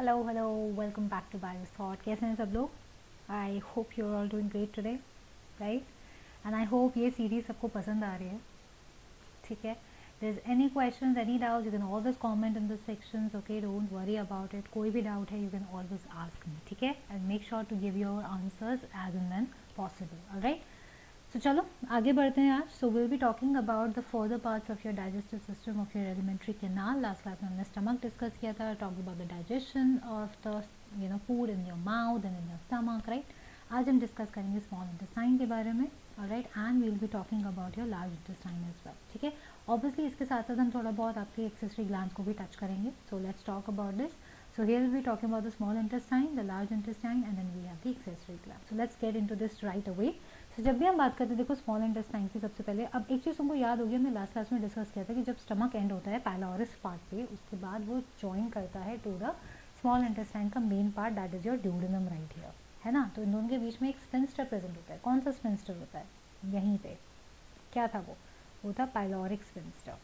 Hello welcome back to Bios Thought. कैसे हैं सब लोग? I hope you are all doing great today, right? And I hope ये series सबको पसंद आ रही है। ठीक है, there's any questions, any doubts, you can always comment in the sections. Okay, don't worry about it. कोई भी डाउट है you can always ask me. ठीक है, and make sure to give your answers as and when possible. Alright, so चलो आगे बढ़ते हैं आज. So we'll be talking about the further parts of your digestive system of your alimentary canal. Last class में हमने stomach discuss किया था, talked about the digestion of the food in your mouth and in your stomach, right? आज हम discuss करेंगे small intestine के बारे में. Alright, and we will be talking about your large intestine as well. ठीक है, ऑब्वियसली इसके साथ साथ हम थोड़ा बहुत आपके एक्सेसरी ग्लैंड्स को भी टच करेंगे. So let's talk about this. So here we'll be talking about the small intestine, the large intestine, and then we have the accessory gland. So let's get into this right away. So जब भी हम बात करते हैं देखो small intestine की, सबसे पहले अब एक चीज़ तुमको याद होगी, हमने लास्ट क्लास में डिस्कस किया था कि जब स्टमक एंड होता है पाइलोरस पार्ट पे, उसके बाद वो ज्वाइन करता है टू द स्मॉल इंटेस्टाइन का main part, that is your duodenum right here, है ना. तो इन दोनों के बीच में एक स्फिंक्टर प्रेजेंट होता है. कौन सा स्फिंक्टर होता है? यहीं पे क्या था वो था पाइलोरिक स्फिंक्टर.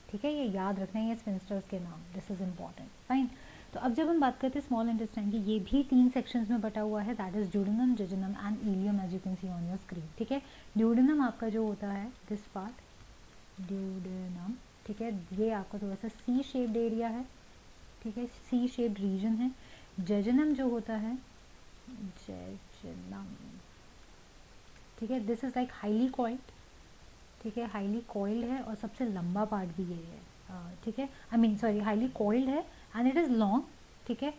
ठीक है, ये याद रखना है ये स्फिंक्टर्स के नाम. This is important. फाइन. तो अब जब हम बात करते हैं स्मॉल इंटेस्टाइन की, ये भी 3 सेक्शंस में बटा हुआ है, that is duodenum, jejunum and ileum, as you can see on your screen. ठीक है, ड्यूडेनम आपका जो होता है दिस पार्ट ड्यूडेनम. ठीक है, ये आपका थोड़ा सा सी शेप्ड एरिया है. ठीक है, सी शेप्ड रीजन है. जेजुनम जो होता है जेजुनम, ठीक है, this is like highly coiled. ठीक है, हाईली कॉइल्ड है और सबसे लंबा पार्ट भी ये है. ठीक है, I mean sorry, highly coiled है एंड इट इज़ लॉन्ग. ठीक है,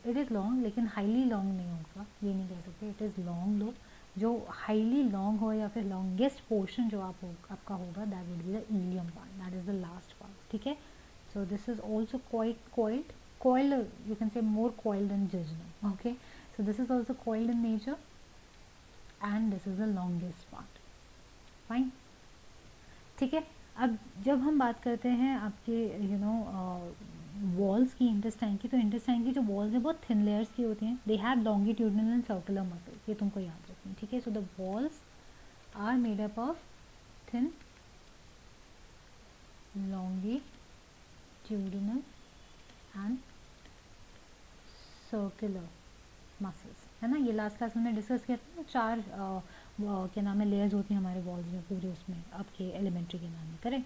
इट इज़ लॉन्ग, लेकिन हाईली लॉन्ग नहीं होगा, ये नहीं कह सकते. It is long. लो जो हाईली लॉन्ग हो या फिर लॉन्गेस्ट पोर्शन जो आपका होगा, that would be the ilium part, that is the last part. ठीक है, सो this is also quite coiled, you can say more coiled than jejunum. Okay, so this is also coiled in nature and this is the longest part. Fine. ठीक है, अब जब हम बात करते हैं आपके वॉल्स की इंटेस्टाइन की, तो इंटेस्टाइन की जो वॉल्स है बहुत थिन लेयर्स की होती हैं. They have longitudinal and circular muscles, ये तुमको याद रखनी है. ठीक है, so the walls are made up of thin longitudinal and circular muscles, है ना. ये लास्ट क्लास में हमने डिस्कस किया था. 4 क्या नाम है लेयर्स होती हैं हमारे वॉल्स में पूरे, उसमें आपके एलिमेंट्री के नाम में. करेक्ट.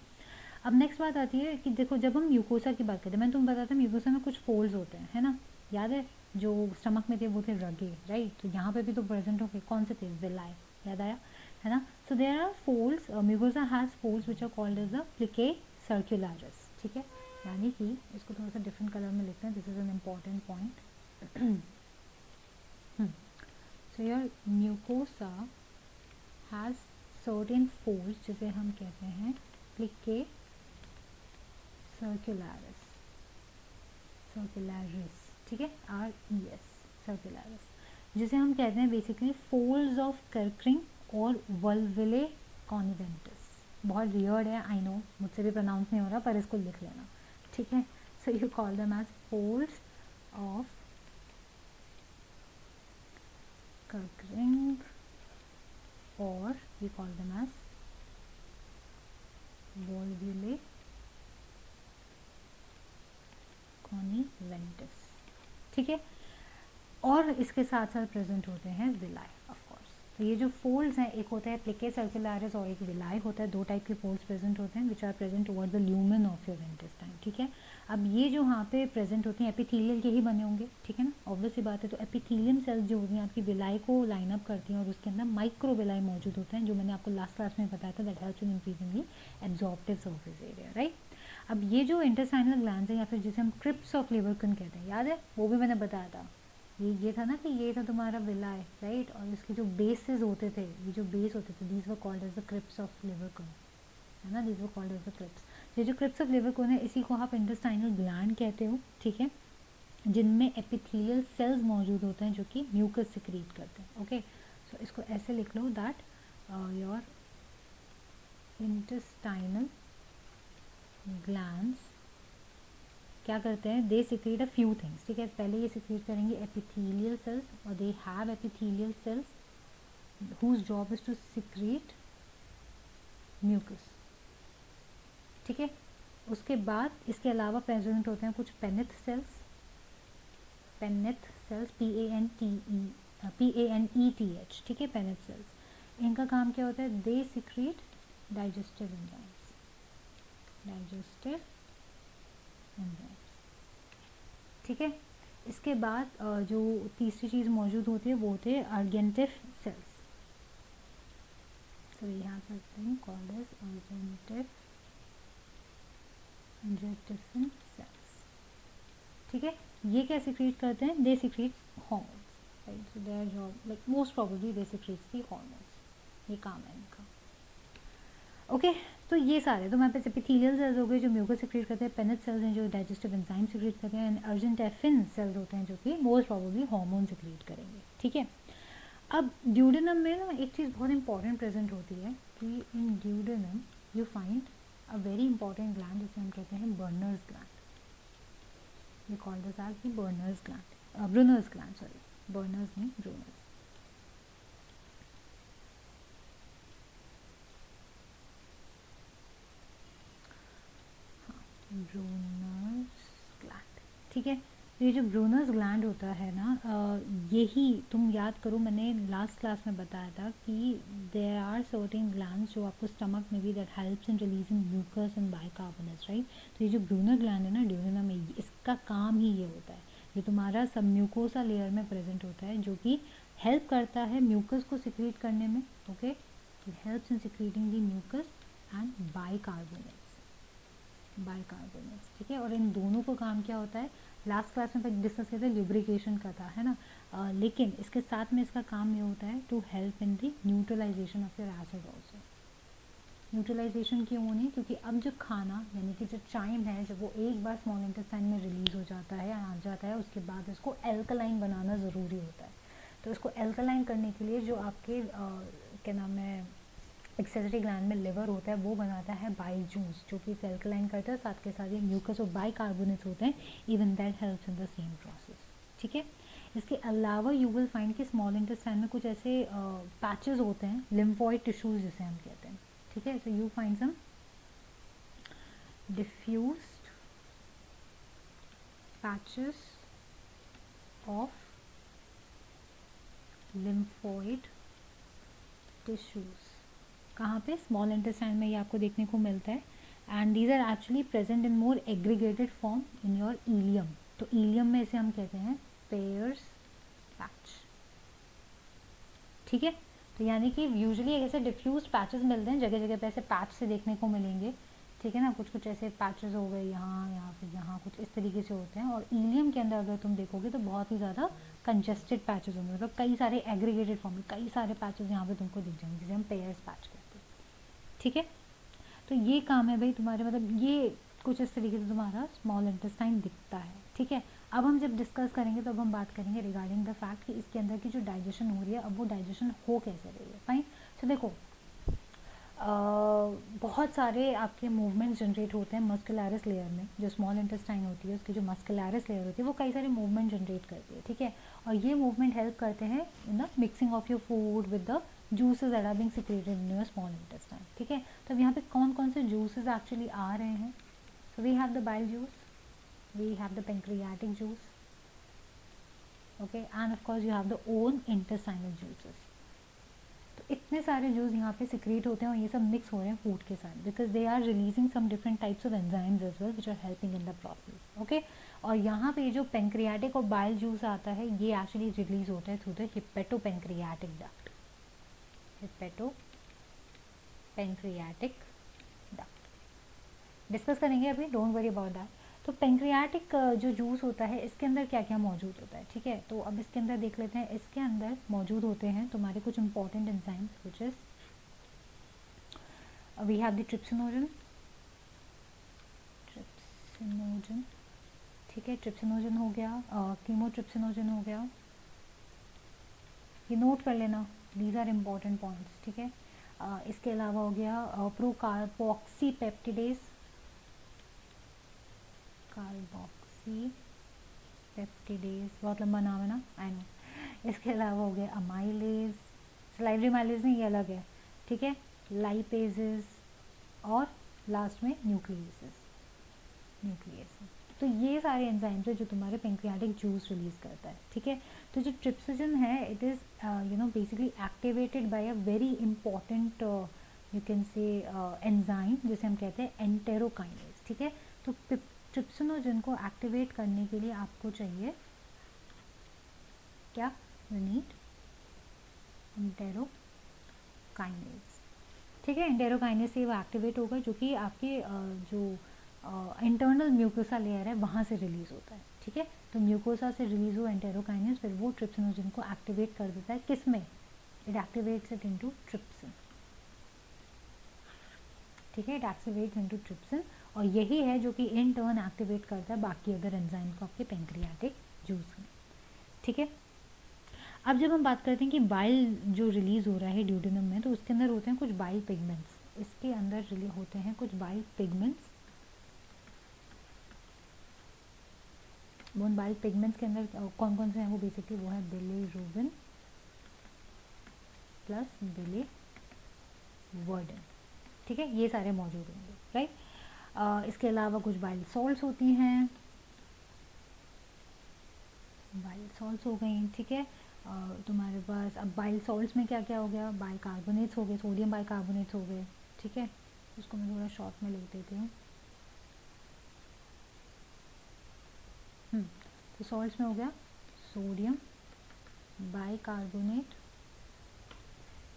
अब नेक्स्ट बात आती है कि देखो जब हम म्यूकोसा की बात करते हैं, मैंने तुम्हें बताया था म्यूकोसा में कुछ फोल्ड्स होते हैं, है ना. याद है जो स्टमक में थे वो थे रगे, राइट. तो यहाँ पे भी तो प्रेजेंट होंगे. कौन से थे? विलाई. याद आया, है ना. So there are folds. Mucosa has folds which are called as the plicae circulares. ठीक है, यानी कि इसको थोड़ा सा डिफरेंट कलर में लिखते हैं. This is an important point. So your mucosa has certain folds जिसे हम कहते हैं plicae circularis. ठीक है, RES circularis, जिसे हम कहते हैं बेसिकली folds of Kerkring और vulvae conventus. बहुत रियर्ड है, आई नो, मुझसे भी प्रोनाउंस नहीं हो रहा, पर इसको लिख लेना. ठीक है, so you call them as folds of Kerkring, or we call them as volvulae conventus. ठीक है, और इसके साथ साथ प्रेजेंट होते हैं विलाई, ऑफ कोर्स. तो ये जो फोल्ड्स हैं, एक होता है प्लिके सर्कुलरिस और एक विलाई होता है. 2 टाइप के फोल्ड्स प्रेजेंट होते हैं which are present toward the lumen of your intestine. ठीक है, अब ये जो यहाँ पे प्रेजेंट होती हैं एपिथेलियल के ही बने होंगे. ठीक है ना, ऑब्वियस सी बात है. तो एपिथेलियम सेल्स जो होती हैं आपकी विलाई को लाइन अप करती हैं और उसके अंदर माइक्रो विलाई मौजूद होते हैं, जो मैंने आपको लास्ट क्लास में बताया था. That helps in increasing the absorptive surface area, right. अब ये जो इंटेस्टाइनल ग्लैंड्स हैं या फिर जिसे हम क्रिप्स ऑफ लेबरकन कहते हैं, याद है, वो भी मैंने बताया था. ये था ना कि ये था तुम्हारा विलाई, राइट. और इसके जो बेसेस होते थे, ये जो बेस होते थे, these were called as the crypts of Lieberkuhn, है ना. These were called as the crypts. ये जो क्रिप्स ऑफ लेबरकन है, इसी को आप इंटेस्टाइनल ग्लैंड कहते हो. ठीक है, जिनमें एपिथेलियल सेल्स मौजूद होते हैं जो कि म्यूकस सिक्रीट करते हैं. ओके, सो इसको ऐसे लिख लो दैट योर इंटेस्टाइनल ग्लैंड्स क्या करते हैं, they secrete a few things. ठीक है, पहले ये सिक्रीट करेंगे एपिथेलियल सेल्स, और they have epithelial cells whose job is to secrete mucus. ठीक है, उसके बाद इसके अलावा प्रेजेंट होते हैं कुछ पेनिथ सेल्स. पेनेथ सेल्स, PANETH, ठीक है, पेनेथ सेल्स, इनका काम क्या होता है, they secrete digestive enzymes, digestive enzymes, ठीक है। इसके बाद जो तीसरी चीज़ मौजूद होती है वो होते हैं अर्जेंटिव sales, so we have something called as angiotensin cells, ठीक है। ये क्या सिक्रीट करते हैं, they secrete hormones, right, so their job like most probably they secretes the hormones, ये काम है इनका, ओके। तो ये सारे तो हमारे पास एपिथेलियल सेल्स हो गए जो म्यूकस सिक्रीट करते हैं, पेनेथ सेल्स हैं जो डाइजेस्टिव एंजाइम सिक्रीट करते हैं, एंड अर्जेंटेफिन सेल्स होते हैं जो कि मोस्ट प्रोबेबली हार्मोन सिक्रीट करेंगे, ठीक है। अब ड्यूडेनम में ना एक चीज़ बहुत इंपॉर्टेंट प्रेजेंट होती है कि in duodenum you find a very important gland जिसे हम कहते हैं burners gland, we call this as the burners gland, Brunner's gland, sorry, burners नहीं, ब्रूनर्स, ब्रूनर्स ग्लैंड, ठीक है। तो ये जो ब्रूनर्स ग्लैंड होता है ना, यही तुम याद करो, मैंने लास्ट क्लास में बताया था कि देयर आर सर्टेन ग्लैंड्स जो आपको स्टमक में भी that helps in releasing mucus and bicarbonates, right. तो ये जो ब्रूनर ग्लैंड है ना ड्यूडेनम में, इसका काम ही ये होता है, ये तुम्हारा सब म्यूकोसा लेयर में प्रेजेंट होता है जो कि हेल्प करता है म्यूकस को सिक्रीट करने में, okay, it helps in secreting the mucus and bicarbonates, bicarbonates, ठीक है। और इन दोनों को काम क्या होता है, लास्ट क्लास में डिस्कस किया था, ल्यूब्रिकेशन का था, है ना, लेकिन इसके साथ में इसका काम ये होता है to help in the neutralization of your acid also. Neutralization क्यों होनी, क्योंकि अब जो खाना यानी कि जो चाइम है, जब वो एक बार स्मॉल इंटेस्टाइन में रिलीज हो जाता है, आ जाता है, उसके बाद उसको एल्कलाइन बनाना ज़रूरी होता है। तो इसको एल्कलाइन करने के लिए जो आपके क्या नाम है एक्सेसरी ग्लैंड में लिवर होता है, वो बनाता है बाइल जूस जो कि एल्कलाइन करता है, साथ के साथ ये म्यूकस और बाइकार्बोनेट्स होते हैं, even that helps in the same process, ठीक है। इसके अलावा यू विल फाइंड कि स्मॉल इंटेस्टाइन में कुछ ऐसे पैचेस होते हैं, लिम्फॉइड टिश्यूज जिसे हम कहते हैं, ठीक है। So you find some diffused patches of lymphoid tissues, कहाँ पे, स्मॉल इंटेस्टाइन में ये आपको देखने को मिलता है, and these are actually present in more aggregated form in your ileum. तो इलियम में इसे हम कहते हैं पेयर्स पैच, ठीक है। तो यानी कि यूजुअली ऐसे डिफ्यूज पैचेस मिलते हैं, जगह जगह पे ऐसे पैच से देखने को मिलेंगे, ठीक है ना, कुछ कुछ ऐसे पैचेस हो गए यहाँ या फिर यहाँ, कुछ इस तरीके से होते हैं। और इलियम के अंदर अगर तुम देखोगे तो बहुत ही ज़्यादा कंजेस्टेड पैचेस होंगे, मतलब कई सारे एग्रीगेटेड फॉर्म में कई सारे पैचेस यहाँ पे तुमको दिख जाएंगे, जिसे हम पेयर्स पैच कहते हैं, ठीक है। तो ये काम है भाई तुम्हारे, मतलब ये कुछ इस तरीके से तुम्हारा स्मॉल इंटेस्टाइन दिखता है, ठीक है। अब हम जब डिस्कस करेंगे तो अब हम बात करेंगे रिगार्डिंग द फैक्ट कि इसके अंदर की जो डाइजेशन हो रही है, अब वो डाइजेशन हो कैसे रही है, फाइन। तो देखो बहुत सारे आपके मूवमेंट्स जनरेट होते हैं मस्कुलरिस लेयर में, जो स्मॉल इंटेस्टाइन होती है उसकी जो मस्कुलरिस लेयर होती है वो कई सारे मूवमेंट जनरेट करती है, ठीक है। और ये मूवमेंट हेल्प करते हैं in the mixing of your food with the juices that are being secreted in your small intestine, ठीक है। तो यहाँ पे कौन कौन से जूसेस एक्चुअली आ रहे हैं, so we have the bile juice, we have the pancreatic juice, okay, and of course you have the own intestinal juices. तो इतने सारे जूस यहाँ पे सिक्रेट होते हैं और ये सब मिक्स हो रहे हैं फूड के साथ, because they are releasing some different types of enzymes as well which are helping in the process, okay. और यहाँ पे जो पेंक्रियाटिक और बाइल जूस आता है ये एक्चुअली रिलीज होता है through the hepato pancreatic duct, hepato pancreatic duct discuss करेंगे अभी, डोंट वरी अबाउट दैट। तो पेंक्रियाटिक जो जूस होता है इसके अंदर क्या क्या मौजूद होता है, ठीक है। तो अब इसके अंदर देख लेते हैं, इसके अंदर मौजूद होते हैं तुम्हारे कुछ important enzymes which is we have the trypsinogen, trypsinogen, ठीक है, ट्रिप्सिनोजन हो गया, कीमोट्रिप्सिनोजन हो गया, ये नोट कर लेना, दीज आर इम्पॉर्टेंट पॉइंट्स, ठीक है। इसके अलावा हो गया प्रोकार्बोक्सी पेप्टिडेज, कार्बोक्सी पेप्टिडेज, बहुत लंबा नाम है ना, आई नो। इसके अलावा हो गया अमाइलेज, स्लाइडरी माइलेज नहीं, ये अलग है, ठीक है, लाइपेजेस, और लास्ट में न्यूक्लियसेस, न्यूक्लियसेस, तो ये सारे एंजाइम्स है जो तुम्हारे पेंक्रियाटिक जूस रिलीज करता है, ठीक है। तो जो ट्रिप्सिन है it is basically activated by a very important you can say enzyme जिसे हम कहते हैं एंटेरोकाइनेज, ठीक है। तो ट्रिप्सिनोजन को एक्टिवेट करने के लिए आपको चाहिए क्या, वी नीड एंटेरोकाइनेज, ठीक है। एंटेरोकाइनेज से वो एक्टिवेट होगा जो कि आपके जो इंटरनल म्यूकोसा लेयर है वहाँ से रिलीज होता है, ठीक है। तो म्यूकोसा से रिलीज हुआ एंटेरोकाइनेज फिर वो ट्रिप्सिनोजन को एक्टिवेट कर देता है, किस में, it activates it into trypsin, ठीक है। इट एक्टिवेट्स इनटू ट्रिप्सिन और यही है जो कि इन टर्न एक्टिवेट करता है बाकी अदर एंजाइम को आपके पेंक्रियाटिक जूस में, ठीक है। अब जब हम बात करते हैं कि बाइल जो रिलीज हो रहा है ड्यूडेनम में, तो उसके अंदर होते हैं कुछ बाइल पिगमेंट्स, इसके अंदर होते हैं कुछ बाइल पिगमेंट्स। वो बाइल पिगमेंट्स के अंदर कौन कौन से हैं वो बेसिकली वो है बिलीरुबिन प्लस बिलीवर्डिन, ठीक है। ये सारे मौजूद होंगे, राइट। इसके अलावा कुछ बाइल सॉल्ट्स होती हैं, बाइल सॉल्ट्स हो गई, ठीक है। तुम्हारे पास अब बाइल सॉल्ट्स में क्या क्या हो गया, बाइकार्बोनेट्स हो गए, सोडियम बाइकार्बोनेट्स हो गए, ठीक है। उसको मैं थोड़ा शॉर्ट में लिख देती हूँ। तो सॉल्ट्स में हो गया सोडियम बाइकार्बोनेट,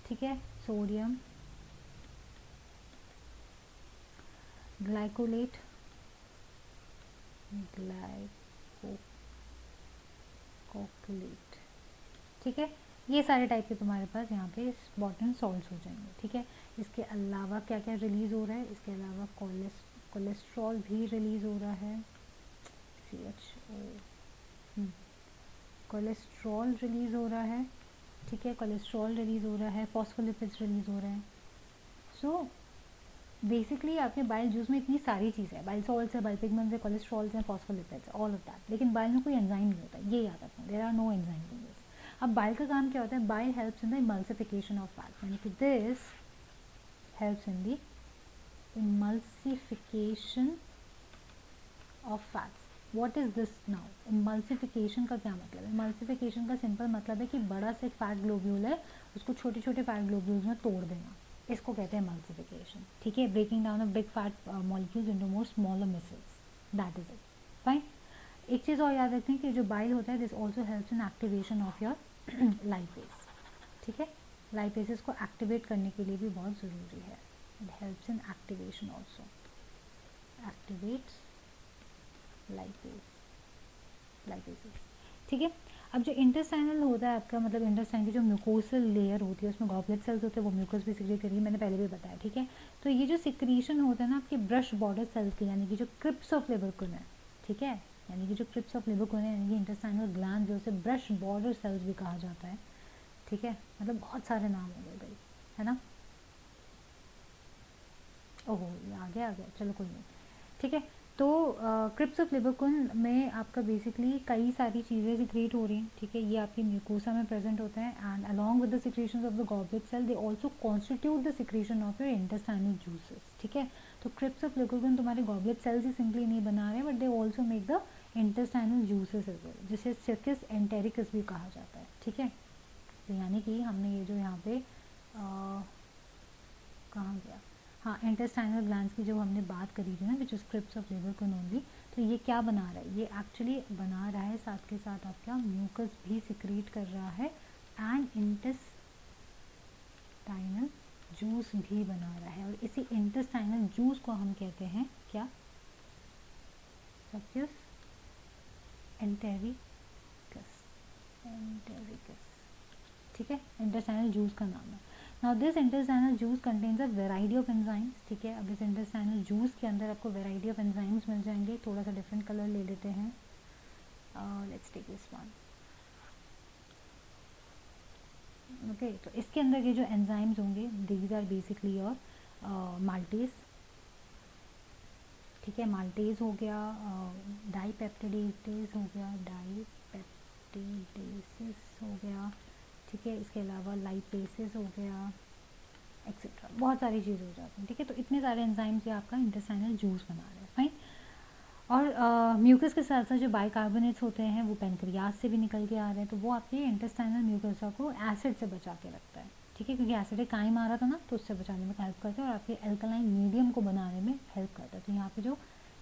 ठीक है, सोडियम ग्लाइकोलेट, ग्लाइकोलेट, ठीक है। ये सारे टाइप के तुम्हारे पास यहाँ पे इम्पॉर्टेंट सॉल्ट्स हो जाएंगे, ठीक है। इसके अलावा क्या क्या रिलीज हो रहा है, इसके अलावा कोलेस्ट्रॉल भी रिलीज हो रहा है, CHO, कोलेस्ट्रॉल रिलीज हो रहा है, ठीक है। कोलेस्ट्रॉल रिलीज हो रहा है, फॉस्फोलिपिड्स रिलीज हो रहे हैं। सो बेसिकली आपके बाइल जूस में इतनी सारी चीज़ें हैं, बाइल सॉल्ट्स है, बाइल पिगमेंट्स है, कोलेस्ट्रॉल्स हैं, फॉस्फोलिपिड्स, ऑल ऑफ दैट, लेकिन बाइल में कोई एंजाइम नहीं होता, ये याद रखना, there are no enzymes in this. अब बाइल का काम क्या होता है, bile helps in the emulsification of fat, यानी कि this helps in the emulsification of fats. What is this now, emulsification का क्या मतलब है, इमल्सिफिकेशन का सिंपल मतलब है कि बड़ा से फैट ग्लोब्यूल है उसको छोटे छोटे फैट ग्लोब्यूल्स में तोड़ देना, इसको कहते हैं एमल्सिफिकेशन, ठीक है। Breaking down of big fat molecules into more smaller micelles, that is it, fine. एक चीज़ और याद रखते हैं कि जो बाइल होता है this also helps in activation of your lipase, ठीक है। लाइपेसेस को एक्टिवेट करने के लिए भी बहुत ज़रूरी है, it helps in activation also, activates lipases, ठीक है। अब जो इंटेस्टाइनल होता है आपका, मतलब इंटेस्टाइन की जो म्यूकोसल लेयर होती है उसमें गॉबलेट सेल्स होते हैं, वो म्यूकस भी सिक्रेट करेगी, मैंने पहले भी बताया, ठीक है। तो ये जो सिक्रीशन होता है ना आपके ब्रश बॉर्डर सेल्स के, यानी कि जो क्रिप्स ऑफ लिबरकुन है, ठीक है, यानी कि जो क्रिप्स ऑफ लिबरकुन है, यानी कि इंटेस्टाइनल ग्लैंड जो उसे ब्रश बॉर्डर सेल्स भी कहा जाता है, ठीक है। मतलब बहुत सारे नाम हो गए भाई, है ना। ओहो ये आ गया चलो कोई नहीं, ठीक है। तो क्रिप्स ऑफ लिबरकुन में आपका बेसिकली कई सारी चीज़ें सिक्रेट हो रही हैं, ठीक है। ये आपकी म्यूकोसा में प्रेजेंट होता है and along with the secretions of the goblet cell they also constitute the secretion of your intestinal juices, ठीक है। तो क्रिप्स ऑफ लिबरकुन तुम्हारे गॉबलेट सेल्स ही सिंपली नहीं बना रहे but they also make the intestinal juices as well, जिसे succus entericus भी कहा जाता है, ठीक है। तो यानी कि हमने ये जो यहाँ पे कहाँ गया, हाँ, इंटेस्टाइनल ग्लैंड्स की जो हमने बात करी थी ना विच स्क्रिप्स ऑफ लिबरकुन ओनली, तो ये क्या बना रहा है, ये एक्चुअली बना रहा है साथ के साथ आपका म्यूकस भी सिक्रीट कर रहा है एंड इंटेस्टाइनल जूस भी बना रहा है, और इसी इंटेस्टाइनल जूस को हम कहते हैं क्या, सक्यूस एंटेरिकस, ठीक है, इंटेस्टाइनल जूस का नाम है। Now this intestinal juice contains a variety of enzymes, ठीक है। अब इस intestinal juice के अंदर आपको variety of enzymes मिल जाएंगे, थोड़ा सा different color ले लेते हैं, let's take this one, okay। तो इसके अंदर के जो enzymes होंगे these are basically your maltase, ठीक है, maltase हो गया, डाईपेप्टिडेटेस हो गया, डाईपेप्टिडेसिस हो गया, ठीक है। इसके अलावा लाइपेसेस हो गया एक्सेट्रा, बहुत सारी चीज़ें हो जाती हैं, ठीक है। तो इतने सारे एंजाइम्स ये आपका इंटेस्टाइनल जूस बना रहे हैं, फाइन। और म्यूकस के साथ साथ जो बाइकार्बोनेट्स होते हैं वो पेनक्रियाज से भी निकल के आ रहे हैं, तो वो आपके इंटेस्टाइनल म्यूकोसा को एसिड से बचा के रखता है, ठीक है, क्योंकि एसिडिक काइम आ रहा था ना, तो उससे बचाने में हेल्प करता है और आपके एल्कलाइन मीडियम को बनाने में हेल्प करता है। तो यहाँ पे जो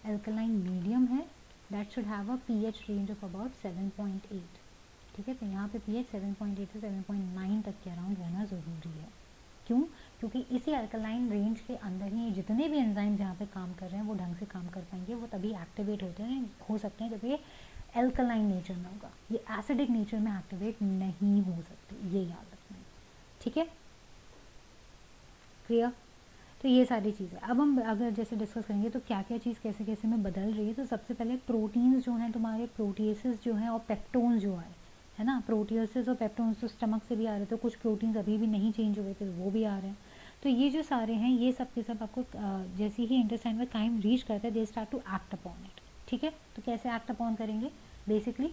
एल्कलाइन मीडियम है that should have a pH range of about 7.8, ठीक है, तो यहाँ पे pH 7.8 से 7.9 तक के अराउंड रहना ज़रूरी है। क्यों? क्योंकि इसी अल्कलाइन रेंज के अंदर ही जितने भी एंजाइम जहाँ पे काम कर रहे हैं वो ढंग से काम कर पाएंगे, वो तभी एक्टिवेट होते हैं हो सकते हैं जब ये एल्कलाइन नेचर में होगा, ये एसिडिक नेचर में एक्टिवेट नहीं हो सकते, ये याद रखना है, ठीक है, क्लियर। तो ये सारी चीज़ें अब हम अगर जैसे डिस्कस करेंगे तो क्या क्या चीज़ कैसे कैसे में बदल रही है। तो सबसे पहले प्रोटीन्स जो हैं तुम्हारे, प्रोटीएसेस जो हैं और पेप्टोन्स जो है ना, प्रोटीएसेस और पेप्टोन्स तो स्टमक से भी आ रहे थे, कुछ प्रोटीन्स अभी भी नहीं चेंज हुए थे वो भी आ रहे हैं। तो ये जो सारे हैं ये सब के सब आपको जैसे ही इंटेस्टाइन में टाइम रीच करते हैं they start to act upon it, ठीक है। तो कैसे एक्ट अपॉन करेंगे, basically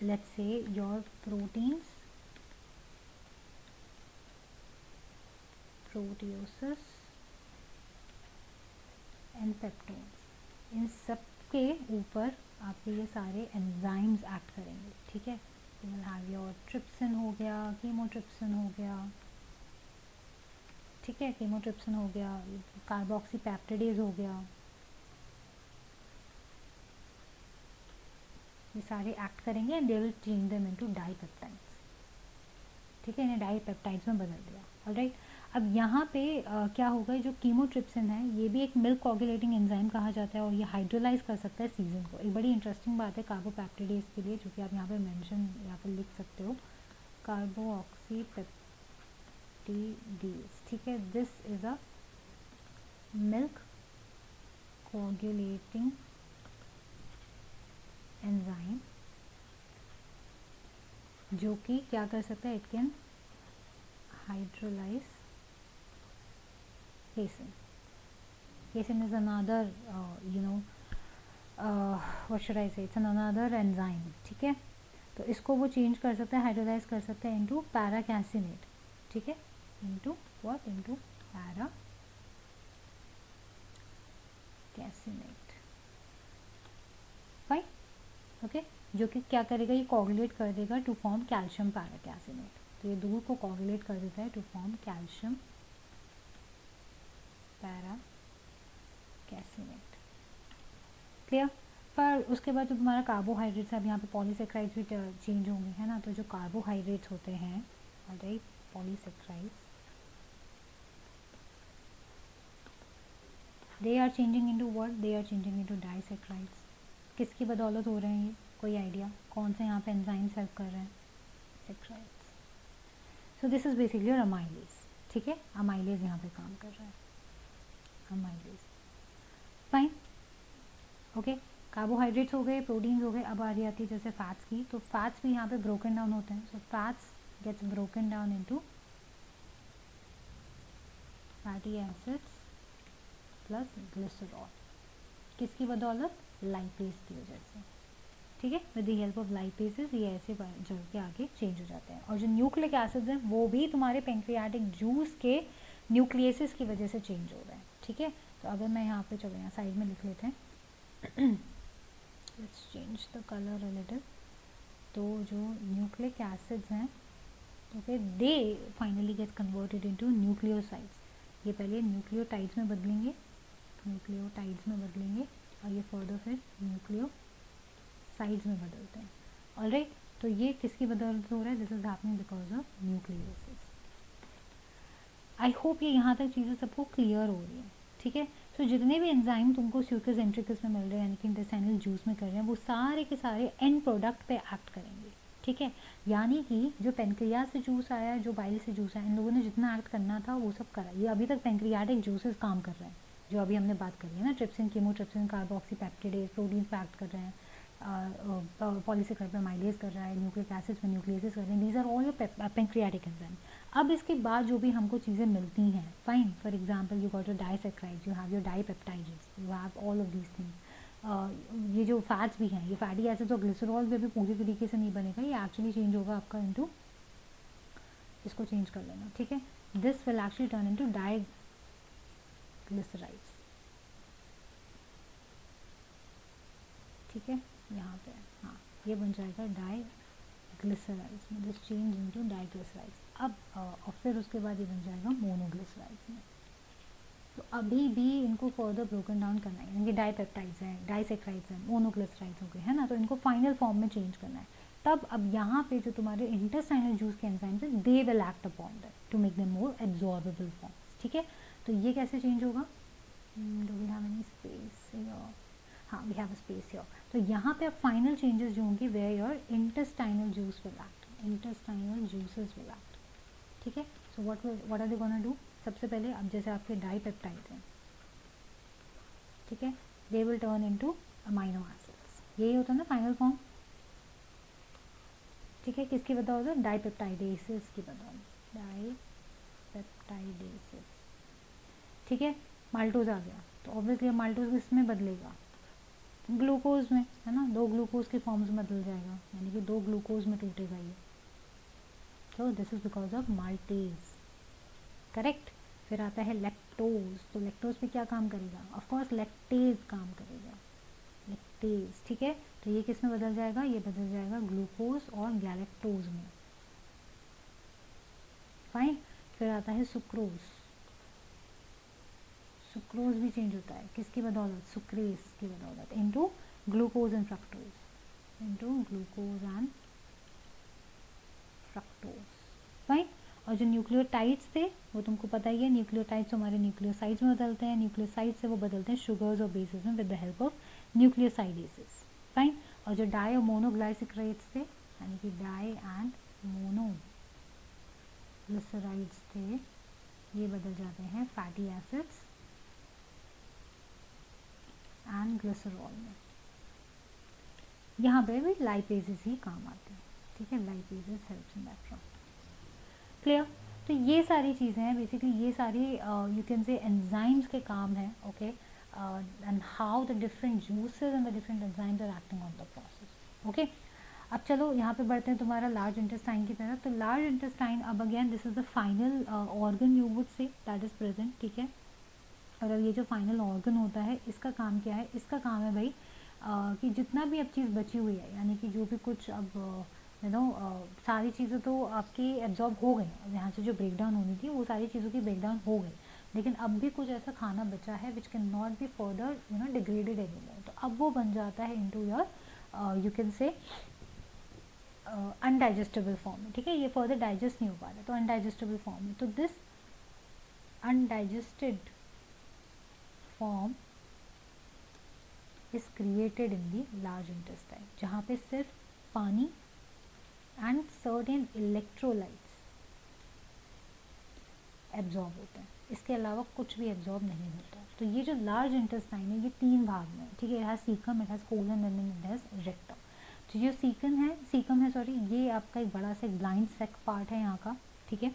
let's say your proteins, proteoses and peptones, इन सब के ऊपर आपके ये सारे एंजाइम्स एक्ट करेंगे, ठीक है। You will have your trypsin हो गया, कीमोट्रिप्सिन हो गया, ठीक है, कीमोट्रिप्सिन हो गया, कार्बोक्सी पेप्टिडेज हो गया, ये सारे एक्ट करेंगे and they will change them into dipeptides, ठीक है, इन्हें डाइपेप्टाइड्स में बदल दिया, ऑलराइट। अब यहाँ पे क्या होगा, जो कीमोट्रिप्सिन है ये भी एक मिल्क कोगुलेटिंग एंजाइम कहा जाता है और ये हाइड्रोलाइज कर सकता है सीजन को। एक बड़ी इंटरेस्टिंग बात है कार्बोपेप्टिडेज के लिए, जो कि आप यहाँ पे मेंशन या फिर लिख सकते हो, कार्बोऑक्सीपेप्टिडेज, ठीक है, this is a milk coagulating enzyme जो कि क्या कर सकता है, it can hydrolyse casein. Casein is another, what should I say, it's another enzyme, ठीक है। तो इसको वो चेंज कर सकता है, हाइड्रोलाइज कर सकता है इनटू पैराकैसिनेट, ठीक है, into what, into paracaseinate, fine, okay, जो कि क्या करेगा, ये कोगुलेट कर देगा टू फॉर्म कैल्शियम पैराकैसिनेट। तो ये दूध को कोगुलेट कर देता है टू फॉर्म कैल्शियम पैराकैसिनेट, क्लियर। पर उसके बाद जो तुम्हारा कार्बोहाइड्रेट्स है, अब यहाँ पे पॉलीसेक्राइड्स भी चेंज होंगे, है ना। तो जो कार्बोहाइड्रेट्स होते हैं, alright, polysaccharides, they are changing into what, they are changing into disaccharides. किसकी बदौलत हो रहे हैं ये, कोई आइडिया, कौन से यहाँ पे एंजाइम्स हेल्प कर रहे हैं, saccharides. So this is basically your amylase, ठीक है, अमाइलेज यहाँ पे काम कर रहा है, अमाइलेज, फाइन, ओके। कार्बोहाइड्रेट्स हो गए, प्रोटीन्स हो गए, अब आ रही आती है जैसे फैट्स की। तो फैट्स भी यहाँ पे ब्रोकन डाउन होते हैं, so fats gets broken down into fatty acids plus glycerol, किसकी बदौलत, लाइपेज की वजह से, ठीक है, with the help of lipases ये ऐसे जल के आगे चेंज हो जाते हैं। और जो न्यूक्लिक एसिड्स हैं वो भी तुम्हारे पेंक्रियाटिक जूस के न्यूक्लियसेस की वजह से चेंज हो रहे हैं, ठीक है। तो अगर मैं यहाँ पे, चलो यहाँ साइड में लिख लेते हैं, let's change the colour a little. तो जो न्यूक्लिक एसिड्स हैं, okay, they finally get converted into nucleosides. ये पहले न्यूक्लियोटाइड्स में बदलेंगे, न्यूक्लियोटाइड्स में बदलेंगे और ये फर्दर फिर न्यूक्लियोसाइड्स में बदलते हैं, ऑलराइट। तो ये किसकी बदौलत हो रहा है, this is happening because of nucleosis. I hope ये यहाँ तक चीज़ें सबको क्लियर हो रही है, ठीक है। तो जितने भी एंजाइम तुमको स्यूकस एंट्रिकस में मिल रहे हैं, यानी कि इंटेस्टाइनल जूस में कर रहे हैं, वो सारे के सारे एंड प्रोडक्ट पे एक्ट करेंगे, ठीक है। यानी कि जो पेनक्रियाज से जूस आया, जो बाइल से जूस आया, इन लोगों ने जितना एक्ट करना था वो सब करा। ये अभी तक पेनक्रियाटिक जूसेस काम कर रहे हैं, जो अभी हमने बात करी है ना, trypsin, chymotrypsin, carboxy peptidase, proteins पे एक्ट कर रहे हैं, पॉलीसेक्राइड पे माइलेज कर रहा है, न्यूक्लिक एसिड्स में न्यूक्लियसेस कर रहे हैं, these are all your pancreatic enzyme. अब इसके बाद जो भी हमको चीज़ें मिलती हैं, fine, for example you got your disaccharides, you have your dipeptides, you have all of these things. ये जो फैट्स भी हैं, ये फैटी एसिड्स और ग्लिसरॉल भी पूरी तरीके से नहीं बनेगा, ये एक्चुअली चेंज होगा आपका इनटू, इसको चेंज कर लेना, ठीक है, this will actually turn into diglycerides, ठीक है, यहाँ पे हाँ ये बन जाएगा डाई ग्लिसराइड्स में, दिस चेंज इनटू डाइग्लिसराइड्स। अब और फिर उसके बाद ये बन जाएगा मोनोग्लिसराइड्स में। तो अभी भी इनको फर्दर ब्रोकन डाउन करना है, यानी कि डाईपेप्टाइड्स हैं, डाइसेक्राइड्स हैं, मोनोग्लिसराइड्स हो गए, है ना, तो इनको फाइनल फॉर्म में चेंज करना है। तब अब यहाँ पे जो तुम्हारे इंटेस्टाइनल जूस के एंजाइम्स हैं, they will act upon that to make them more absorbable forms, ठीक है। तो ये कैसे चेंज होगा, do we have any space here, हाँ we have a space here. तो यहाँ पे अब फाइनल चेंजेस जो होंगे where your intestinal juice will act, intestinal juices will act, ठीक है। So what are they gonna do, सबसे पहले अब जैसे आपके डाईपेप्टाइड हैं, ठीक है, they will turn into amino acids, यही होता है ना फाइनल फॉर्म, ठीक है। किसकी बताओ तो डाईपेप्टाइडेसिस की बताओ, डाईपेप्टाइडेसिस, ठीक है। माल्टोज आ गया तो ऑब्वियसली माल्टोज किसमें बदलेगा, ग्लूकोज में, है ना, 2 ग्लूकोज के फॉर्म्स में बदल जाएगा, यानी कि 2 ग्लूकोज में टूटेगा ये। तो this is because of maltase, correct. फिर आता है लैक्टोज, तो लैक्टोज पे क्या काम करेगा, ऑफ कोर्स लैक्टेज काम करेगा, लैक्टेज, ठीक है। तो ये किस में बदल जाएगा, ये बदल जाएगा ग्लूकोज और गैलेक्टोज में, फाइन। फिर आता है सुक्रोज, सुक्रोज भी चेंज होता है किसकी बदौलत, सुक्रेज की बदौलत, into glucose and fructose, into glucose and fructose, fine. और जो न्यूक्लियोटाइड्स थे वो तुमको पता ही है, न्यूक्लियोटाइड्स हमारे न्यूक्लियोसाइड्स में बदलते हैं, न्यूक्लियोसाइड्स से वो बदलते हैं शुगर्स और बेसिस में with the help of nucleosidases, fine. और जो डाई और मोनोग्लाइसिक्रेट्स थे, यानी कि डाई एंड मोनोग्लिसराइड्स थे, ये बदल जाते हैं फैटी एसिड्स एंड ग्लिसरॉल में। यहाँ पे भी लाइपेजेस ही काम आते हैं, ठीक है, lipases helps in that process, clear. तो ये सारी चीज़ें हैं बेसिकली, ये सारी यू कैन से एंजाइम्स के काम हैं, okay, and how the different juices and the different enzymes are acting on the process, okay. अब चलो यहाँ पे बढ़ते हैं तुम्हारा लार्ज इंटेस्टाइन की तरफ। तो लार्ज इंटेस्टाइन, अब again this is the final organ you would say that is present, ठीक है। और अब ये जो फाइनल ऑर्गन होता है, इसका काम क्या है, इसका काम है भाई कि जितना भी अब चीज़ बची हुई है, यानी कि जो भी कुछ अब यू नो सारी चीज़ें तो आपकी एब्जॉर्ब हो गई, यहाँ से जो ब्रेक डाउन होनी थी वो सारी चीज़ों की ब्रेक डाउन हो गई, लेकिन अब भी कुछ ऐसा खाना बचा है which can not be further you know degraded anymore, तो अब वो बन जाता है into your you can say अनडाइजेस्टेबल form में, ठीक है। ये फर्दर डाइजेस्ट नहीं हो पा रहा, तो अनडाइजेस्टेबल फॉर्म में, तो this undigested form is created in the large intestine, जहाँ पे सिर्फ पानी and certain electrolytes एब्जॉर्ब होते हैं, इसके अलावा कुछ भी एब्जॉर्ब नहीं होता। तो ये जो लार्ज इंटेस्टाइन है ये 3 भाग में, ठीक है, it has caecum, it has colon and then it has rectum. तो जो सीकम है सॉरी, ये आपका एक बड़ा सा एक ब्लाइंड सेक पार्ट है यहाँ का, ठीक है,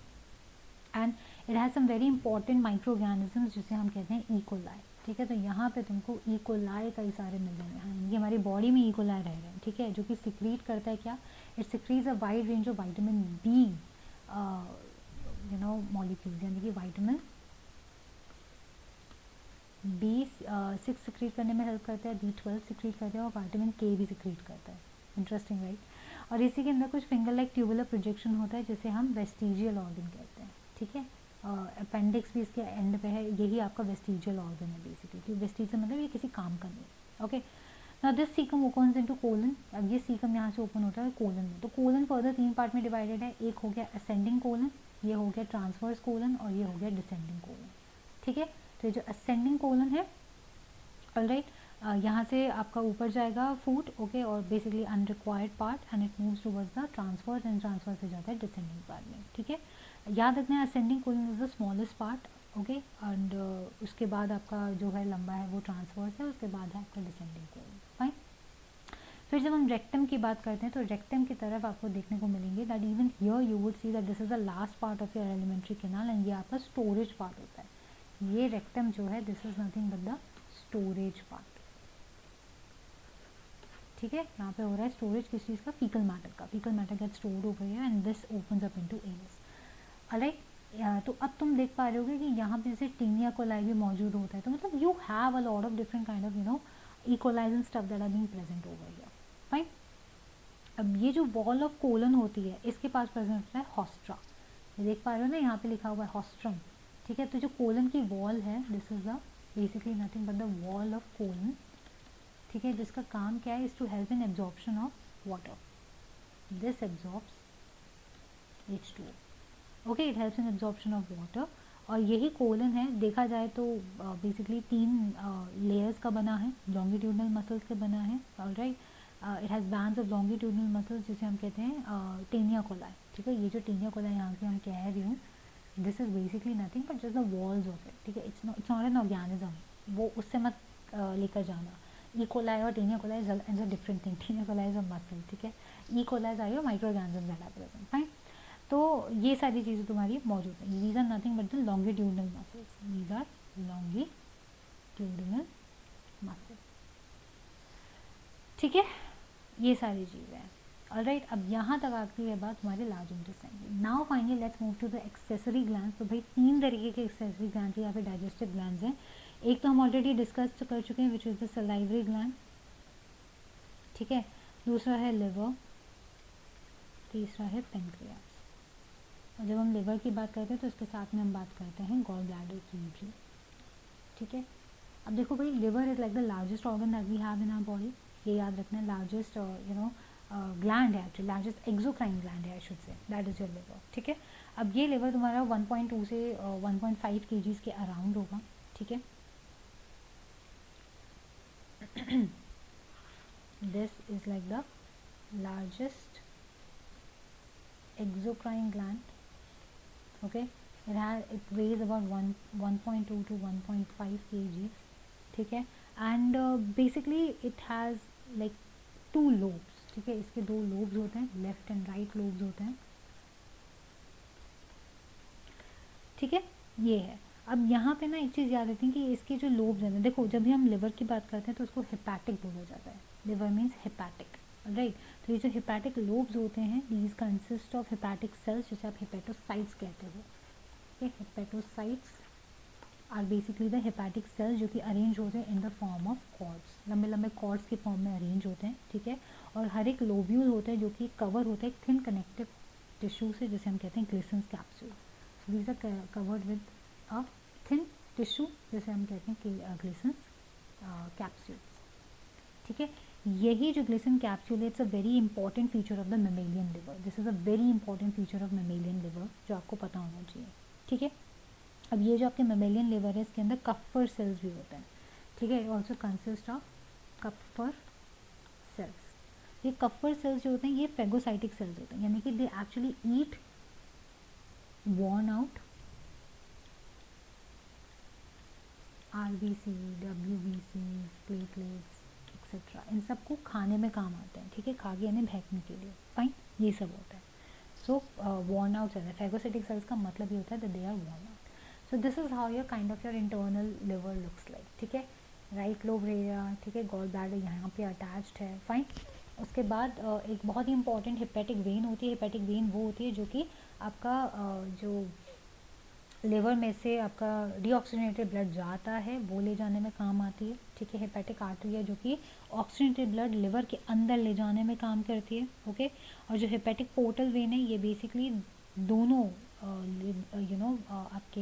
and it has some very important micro organisms जिसे हम कहते हैं इकोलाई, ठीक है। तो यहाँ पे तुमको इकोलाई कई सारे मिल जाएंगे, हाँ ये हमारी बॉडी में इकोलाई रह रहे हैं, ठीक है, जो कि सिक्रीट करता है क्या, it secretes a wide range of vitamin B you know molecules, यानी कि विटामिन B6 सिक्रीट करने में हेल्प करता है, B12 सिक्रीट करता है और विटामिन K भी सिक्रीट करता है, इंटरेस्टिंग राइट। और इसी के अंदर कुछ फिंगर लाइक ट्यूबुलर प्रोजेक्शन होता है जिसे हम वेस्टिजियल ऑर्गन कहते हैं, ठीक है। अपेंडिक्स भी इसके एंड पे है, यही आपका वेस्टिजियल ऑर्गन है बेसिकली, वेस्टिजियल मतलब ये किसी काम का नहीं, okay. Now this caecum opens into colon, अब ये सीकम यहाँ से ओपन होता है कोलन में, तो कोलन फर्दर 3 पार्ट में डिवाइडेड है, एक हो गया असेंडिंग कोलन, ये हो गया ट्रांसवर्स कोलन और ये हो गया डिसेंडिंग कोलन, ठीक है। तो ये जो असेंडिंग कोलन है, ऑलराइट, यहाँ से आपका ऊपर जाएगा फूड, ओके, और basically unrequired part and it moves towards the transfer and transfer से जाता है डिसेंडिंग पार्ट में, ठीक है। याद रखना है ascending colon is the smallest part, okay, and उसके बाद आपका जो है लंबा है वो ट्रांसफर्स है, उसके बाद है आपका डिसेंडिंग कोलन, फाइन। फिर जब हम रेक्टम की बात करते हैं तो रेक्टम की तरफ आपको देखने को मिलेंगे that even here you would see that this is the last part of your alimentary canal and ये आपका स्टोरेज पार्ट होता है। ये रेक्टम जो है this is nothing but the storage part, ठीक है। यहाँ पे हो रहा है स्टोरेज किस चीज़ का, faecal matter get stored over here and this opens up into anus, alright. तो अब तुम देख पा रहे होगे कि यहाँ पे जैसे टीनिया कोलाई भी मौजूद होता है, तो मतलब you have a lot of different kind of you know E. coli and stuff that are being present over here. Fine. अब ये जो वॉल ऑफ कोलन होती है इसके पास प्रेजेंट होता है हॉस्ट्रा, ये देख पा रहे हो ना, यहाँ पे लिखा हुआ है हॉस्ट्रम, ठीक है। तो जो कोलन की वॉल है, this is the basically nothing but the wall of colon, ठीक है, जिसका काम क्या है, is to help in absorption of water, this absorbs H2O, okay, it helps in absorption of water. और यही कोलन है, देखा जाए तो बेसिकली 3 लेयर्स का बना है, लॉन्गिट्यूडनल मसल्स के बना है, alright. It has bands of longitudinal muscles जिसे हम कहते हैं टेनिया कोलाई, ठीक है। ये जो टेनिया कोलाई यहाँ की हम कह रही हूँ, this is basically nothing but just the walls of it, ठीक है। इट्स नॉट एन ऑर्गेनिज्म, वो उससे मत लेकर जाना। ई कोलाई और taenia coli is a different thing, taenia coli is a muscle, ठीक है। E coli are your micro organisms that are present, fine. तो ये सारी चीज़ें तुम्हारी मौजूद हैं, these are nothing but the longitudinal muscles, these are longitudinal muscles, ठीक है, ये सारी चीज़ें हैं, ऑलराइट। अब यहाँ तक आती है बात हमारे large intestine. Now finally let's move to the accessory glands. तो भाई 3 तरीके के एक्सेसरी ग्लैंड्स या फिर डाइजेस्टिव ग्लैंड्स हैं। एक तो हम ऑलरेडी डिस्कस कर चुके हैं which is the salivary gland, ठीक है। दूसरा है लिवर, तीसरा है पेंक्रियास। और जब हम लिवर की बात करते हैं तो इसके साथ में हम बात करते हैं गॉल ब्लैडर की भी, ठीक है। अब देखो भाई, liver is like the largest organ that we have in our body, ये याद रखना है, लार्जेस्ट ग्लैंड है एक्चुअली, लार्जेस्ट एक्सोक्राइन ग्लैंड है I should say, that is your liver, ठीक है। अब ये लिवर तुम्हारा 1.2 से 1.5 kg के अराउंड होगा, ठीक है। This is like the largest exocrine gland, okay, it weighs about 1.2 to 1.5 kg, ठीक है। and basically it has like 2 lobes, ठीक है, इसके 2 lobes होते हैं, लेफ्ट एंड राइट lobes होते हैं, ठीक है, ये है। अब यहाँ पे ना एक चीज़ याद रखनी कि इसके जो लोब्स हैं, देखो जब भी हम लिवर की बात करते हैं तो उसको हेपैटिक बोला जाता है, लिवर मीन्स हेपैटिक, राइट। तो ये जो हेपैटिक लोब्स होते हैं, these consist of hepatic cells, जिसे आप हेपेटोसाइट्स कहते हो, ठीक है। Hepatocytes are basically the hepatic cells जो कि अरेंज होते हैं in the form of cords, लंबे लंबे कॉर्ड्स के फॉर्म में अरेंज होते हैं, ठीक है। और हर एक लोब्यूल होता है जो कि कवर होता है थिन कनेक्टिव टिश्यू से, जिसे हम कहते हैं Glisson's capsule. So these are covered with a thin tissue, जैसे हम कहते हैं कि ग्लिसन्स कैप्सूल्स, ठीक है। यही जो ग्लिसन कैप्सूल है, it's a very important feature of the mammalian liver, this is a very important feature of mammalian liver जो आपको पता होना चाहिए, ठीक है। अब ये जो आपके मेमेलियन लिवर है, इसके अंदर कफर सेल्स भी होते हैं, ठीक है, also consist of Kupffer cells. ये कफर सेल्स जो होते हैं ये फेगोसाइटिक सेल्स होते हैं, यानी कि they actually eat worn out RBC, WBC, platelets et cetera, इन सबको खाने में काम आते हैं, ठीक है, खा के यानी फेंकने के लिए, फाइन, ये सब होता है। सो worn out सेल है, फेगोसाइटिक सेल्स का मतलब ये होता है that they are worn out। So this is how your kind of your internal liver looks like, ठीक है। राइट लोब एरिया, ठीक है, गॉल ब्लैडर यहाँ पे अटैच्ड है, फाइन। उसके बाद एक बहुत ही इंपॉर्टेंट हेपेटिक वेन होती है, हेपेटिक वेन वो होती है जो कि आपका जो लिवर में से आपका डीऑक्सीजनेटेड ब्लड जाता है वो ले जाने में काम आती है, ठीक है। हेपेटिक आर्टरी है जो कि ऑक्सीजनेटेड ब्लड लिवर के अंदर ले जाने में काम करती है, ओके। और जो हेपेटिक पोर्टल वेन है ये बेसिकली दोनों आपके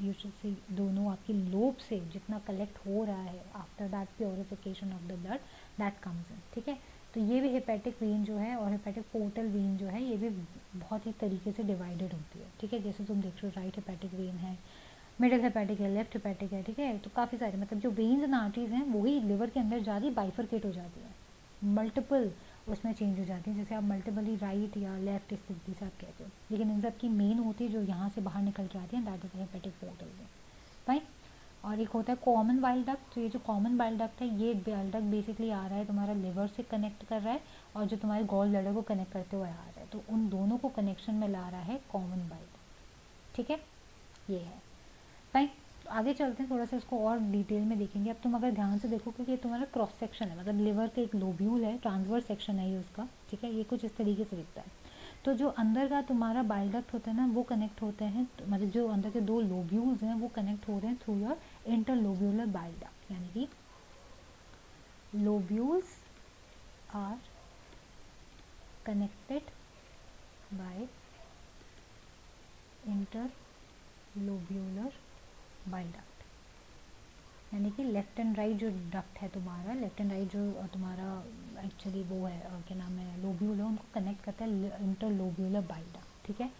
यूजुअल से दोनों आपकी लोब से जितना कलेक्ट हो रहा है after that purification of the blood that comes in, ठीक है। तो ये भी हेपेटिक वेन जो है और हेपेटिक पोर्टल वेन जो है ये भी बहुत ही तरीके से डिवाइडेड होती है, ठीक है। जैसे तुम देख रहे हो राइट हेपेटिक वेन है, मिडिल हेपेटिक है, लेफ्ट हेपेटिक है, ठीक है। तो काफ़ी सारे मतलब जो वेन्स एंड आर्टरीज हैं वही लिवर के अंदर ज़्यादा बाइफरकेट हो जाती है, मल्टीपल उसमें चेंज हो जाती है, जैसे आप मल्टीपली राइट या लेफ्ट इस तरीके से आप कहते हो, लेकिन इन सब की मेन होती है जो यहाँ से बाहर निकल के आती है, that is hepatic portal vein, fine. और एक होता है कॉमन बाइल डक्ट, तो ये जो कॉमन बाइल डक्ट है ये बाइल डक्ट बेसिकली आ रहा है तुम्हारा लिवर से कनेक्ट कर रहा है और जो तुम्हारे गॉल ब्लैडर को कनेक्ट करते हुए आ रहा है, तो उन दोनों को कनेक्शन में ला रहा है कॉमन बाइल, ठीक है, ये है, फाइन। तो आगे चलते हैं, थोड़ा सा इसको और डिटेल में देखेंगे। अब तुम अगर ध्यान से देखोगे कि ये तुम्हारा क्रॉस सेक्शन है, मतलब लिवर का एक लोब्यूल है, ट्रांसवर्स सेक्शन है ये उसका, ठीक है, ये कुछ इस तरीके से दिखता है। तो जो अंदर का तुम्हारा बाइल डक्ट होता है ना वो कनेक्ट होते हैं, तो मतलब जो अंदर के 2 लोब्यूल्स हैं वो कनेक्ट हो रहे हैं through your interlobular bile duct, यानी कि lobules are connected by interlobular bile duct, यानी कि लेफ्ट एंड राइट जो डक्ट है तुम्हारा, लेफ्ट एंड राइट जो तुम्हारा एक्चुअली वो है क्या नाम है, लोब्यूल है, उनको कनेक्ट करता है इंटरलोब्यूलर बाइल डक्ट, ठीक है.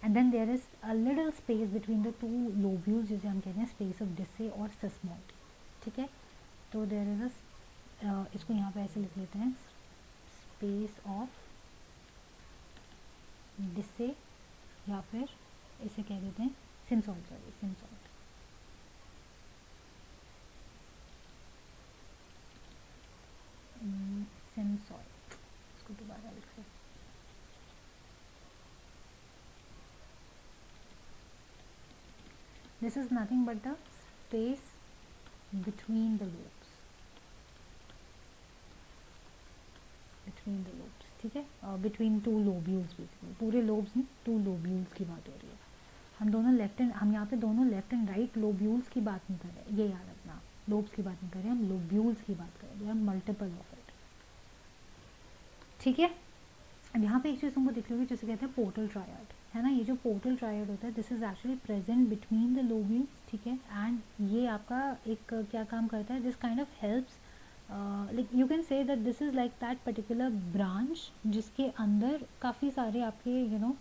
And then there is a little space between the two lobules, जिसे हम कहते हैं स्पेस ऑफ डिसे और सिस्मोइड, ठीक है. तो देयर इज इसको यहाँ पे ऐसे लिख लेते हैं, स्पेस ऑफ डिसे, या फिर इसे कह देते हैं सिमसॉइड, सॉरी सिमसॉइड. सिमसॉइड, इसको दोबारा लिख सकते. This is nothing but the space between the lobes, ठीक है. between two lobules, basically पूरे lobes नहीं, two lobules की बात हो रही है. हम दोनों लेफ्ट एंड, हम यहाँ पे दोनों लेफ्ट एंड राइट लोब्यूल्स की बात नहीं कर रहे, ये याद रखना, लोब्स की बात नहीं कर रहे, हम लोब्यूल्स की बात कर रहे हैं, मल्टीपल ऑफ इट, ठीक है. अब यहाँ पे एक चीज़ तुमको दिख रही होगी जिसे कहते हैं पोर्टल ट्रायड, है ना. ये जो पोर्टल ट्रायड होता है, this is actually present between the lobules, ठीक है. एंड ये आपका एक क्या काम करता है, this kind of helps, like you can say that this is like that particular branch जिसके अंदर काफ़ी सारे आपके यू नो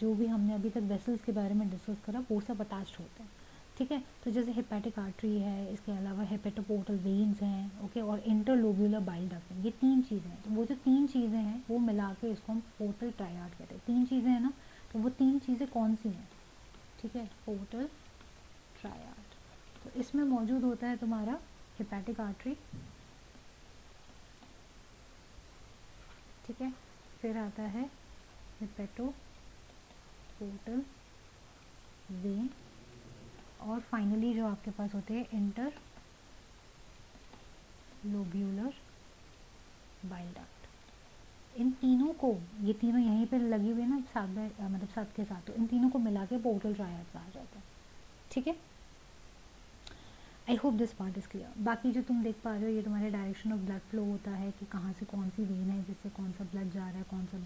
जो भी हमने अभी तक वेसल्स के बारे में डिस्कस करा वो सब अटैच्ड होते हैं, ठीक है. तो जैसे हेपेटिक आर्टरी है, इसके अलावा हेपेटोपोर्टल वेन्स हैं, ओके, और इंटरलोब्यूलर बाइल डक्ट हैं, ये तीन चीज़ें हैं. तो वो जो तीन चीज़ें हैं वो मिला के इसको हम पोर्टल ट्रायड कहते हैं. तीन चीज़ें हैं ना, तो वो तीन चीज़ें कौन सी हैं, ठीक है, पोर्टल ट्रायड. तो इसमें मौजूद होता है तुम्हारा हेपेटिक आर्टरी, ठीक है. फिर आता है हेपेटोपोर्टल वेन, और फाइनली जो आपके पास होते हैं इंटरलोब्यूलर बाइल डक्ट. इन तीनों को, ये तीनों यहीं पे लगी हुई है ना साथ में, मतलब साथ के साथ, तो इन तीनों को मिला के पोर्टल ट्रायड कहा जाता है, ठीक है. I hope this part is clear. बाकी जो तुम देख पा रहे हो ये तुम्हारे डायरेक्शन ऑफ ब्लड फ्लो होता है कि कहाँ से कौन सी वेन है जिससे कौन सा ब्लड जा रहा है, कौन सा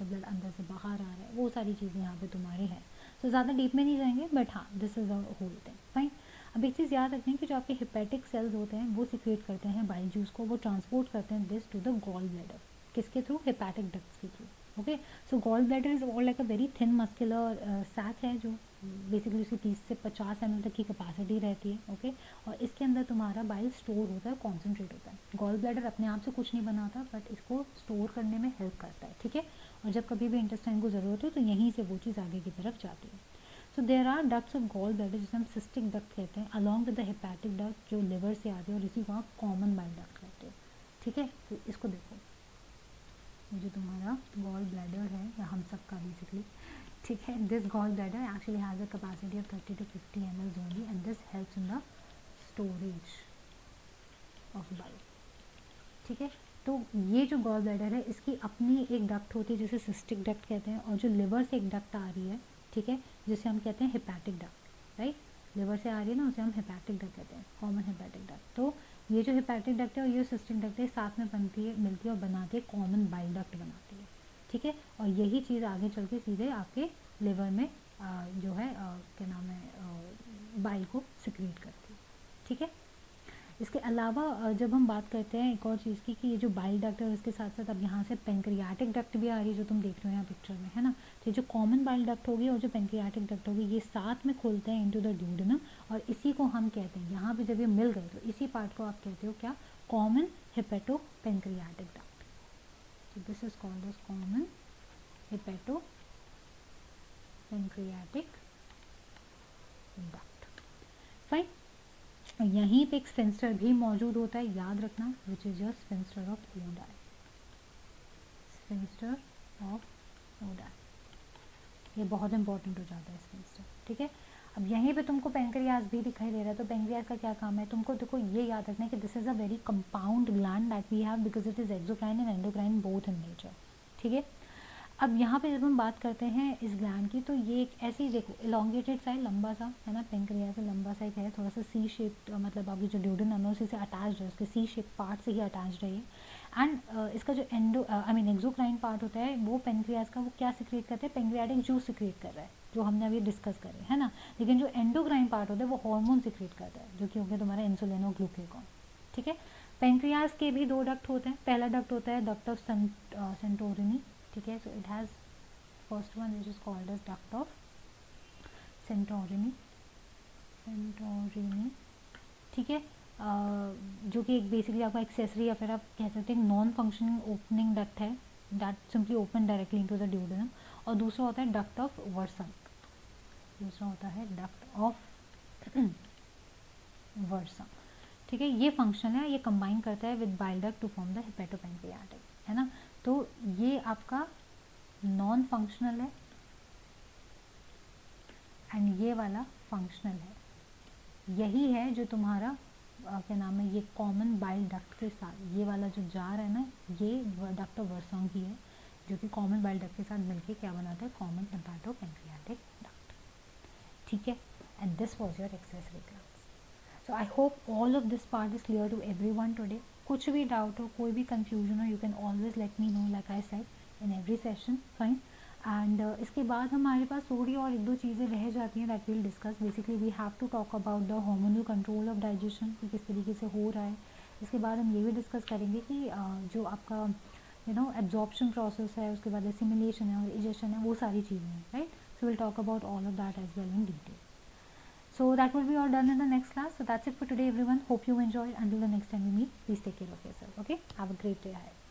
ब्लड अंदर से बाहर आ रहा है, वो सारी चीज़ें यहाँ पे तुम्हारी हैं. तो ज़्यादा डीप में नहीं जाएंगे, बट हाँ this is a whole thing, fine. अब एक चीज़ याद रखनी है कि जो आपके हेपेटिक सेल्स होते हैं वो सिक्रेट करते हैं बाइल जूस को, वो ट्रांसपोर्ट करते हैं this to the gall bladder, किसके थ्रू, हेपेटिक डक्ट्स के through, okay. So gall bladder is all like a very thin muscular sac है, जो बेसिकली उसकी 30 से 50 ml तक की कैपेसिटी रहती है, ओके. और इसके अंदर तुम्हारा बाइल स्टोर होता है, कॉन्सेंट्रेट होता है. गॉल ब्लैडर अपने आप से कुछ नहीं बनाता, बट इसको स्टोर करने में हेल्प करता है, ठीक है. और जब कभी भी इंटेस्टाइन को ज़रूरत हो तो यहीं से वो चीज़ आगे की तरफ जाती है. So there are ducts of gall bladder, जिसे हम सिस्टिक डक्ट कहते हैं, along with the hepatic duct जो लिवर से आती है, और इसी को आप कॉमन बाइल डक्ट कहते हैं, ठीक है. तो इसको देखो, ये जो तुम्हारा गॉल ब्लैडर है, या हम सब का बेसिकली, ठीक है, this gall bladder actually has a capacity of 30 to 50 ml only, and this helps in the storage of bile, ठीक है. तो ये जो गॉल ब्लैडर है इसकी अपनी एक डक्ट होती है जिसे सिस्टिक डक्ट कहते हैं, और जो लिवर से एक डक्ट आ रही है, ठीक है, जिसे हम कहते हैं हेपेटिक डक्ट, राइट. लिवर से आ रही है ना, उसे हम हेपेटिक डक्ट कहते हैं, कॉमन हेपेटिक डक्ट. तो ये जो हेपेटिक डक्ट है और ये सिस्टिक डक्ट है साथ में बनती है, मिलती है और बनाती है कॉमन बाइल डक्ट बनाती है, ठीक है. और यही चीज़ आगे चल के सीधे आपके लिवर में जो है क्या नाम है, बाइल को सिक्रीट करती है, ठीक है. इसके अलावा जब हम बात करते हैं एक और चीज़ की, कि ये जो बाइल डक्ट है उसके साथ साथ अब यहाँ से पेंक्रियाटिक डक्ट भी आ रही है, जो तुम देख रहे हो यहाँ पिक्चर में, है ना. तो ये जो कॉमन बाइल डक्ट होगी और जो पेंक्रियाटिक डक्ट होगी, ये साथ में खुलते हैं इनटू द ड्यूडेनम, और इसी को हम कहते हैं, यहाँ पे जब ये मिल गए तो इसी पार्ट को आप कहते हो क्या, common hepato pancreatic duct. So this is called as common hepatopancreatic duct. Fine. यहीं पे एक स्फिंक्टर भी मौजूद होता है, याद रखना, which is your sphincter of Oddi, sphincter of Oddi, ये बहुत इंपॉर्टेंट हो जाता है स्फिंक्टर, ठीक है. अब यहीं पे तुमको पेंक्रियास भी दिखाई दे रहा है, तो पेंक्रियास का क्या काम है, तुमको देखो ये याद रखना है कि this is a very compound gland that we have because it is exocrine and endocrine both in nature, ठीक है. अब यहाँ पे जब हम बात करते हैं इस ग्लैंड की, तो ये एक ऐसी, देखो इलोंगेटेड सा है, लंबा सा है ना, पेंक्रियास से लंबा सा एक है, थोड़ा सा सी शेप, मतलब आपकी जो ड्यूडेनम है उसी से अटैच्ड है, उसके सी शेप पार्ट से ही अटैच्ड है ये। एंड इसका जो एक्सोक्राइन पार्ट होता है वो पेंक्रियास का, वो क्या सिक्रिएट करता है, पेंक्रियाटिक जूस सिक्रिएट कर रहा है, जो हमने अभी डिस्कस करे है ना। लेकिन जो एंडोक्राइन पार्ट होता है वो हार्मोन सिक्रिएट करता है, जो कि हो गया तुम्हारा इंसुलिन और ग्लूकेगॉन। ठीक है, पेंक्रियास के भी दो डक्ट होते हैं। पहला डक्ट होता है डक्ट ऑफ सेंटोरिनी। ठीक है, so it has first one which is called as duct of Santorini. ठीक है, जो कि एक बेसिकली आपका एक्सेसरी या फिर आप कह सकते हैं नॉन फंक्शनिंग ओपनिंग डक्ट है, duct simply open directly into the duodenum. और दूसरा होता है डक्ट ऑफ वर्सम, दूसरा होता है डक्ट ऑफ वर्सम। ठीक है, ये फंक्शन है, ये कंबाइन करता है with bile duct to form the hepatopancreatic, है ना। तो ये आपका नॉन फंक्शनल है एंड ये वाला फंक्शनल है। यही है जो तुम्हारा क्या नाम है, ये कॉमन बाइल डक्ट के साथ, ये वाला जो जार है ना, ये डक्ट ऑफ वर्सम ही है, जो कि कॉमन बाइल डक्ट के साथ मिलके क्या बनाता है, कॉमन हेपेटोपेंक्रियाटिक डक्ट। ठीक है, and this was your accessory class. So I hope all of this part is clear to everyone today. कुछ भी डाउट हो, कोई भी कंफ्यूजन हो, you can always let me know, like I said in every session, fine. And इसके बाद हमारे पास थोड़ी और एक दो चीज़ें रह जाती हैं that will discuss. Basically we have to talk about the hormonal control of digestion, कि किस तरीके से हो रहा है। इसके बाद हम ये भी डिस्कस करेंगे कि जो आपका एब्जॉर्प्शन प्रोसेस है, उसके बाद एसिमिलेशन है और इजेशन है, वो सारी चीज़ें हैं, right. So will talk about all of that as well in detail. So that will be all done in the next class. So that's it for today, everyone. Hope you enjoyed. Until the next time we meet, please take care of yourself. Okay, have a great day ahead.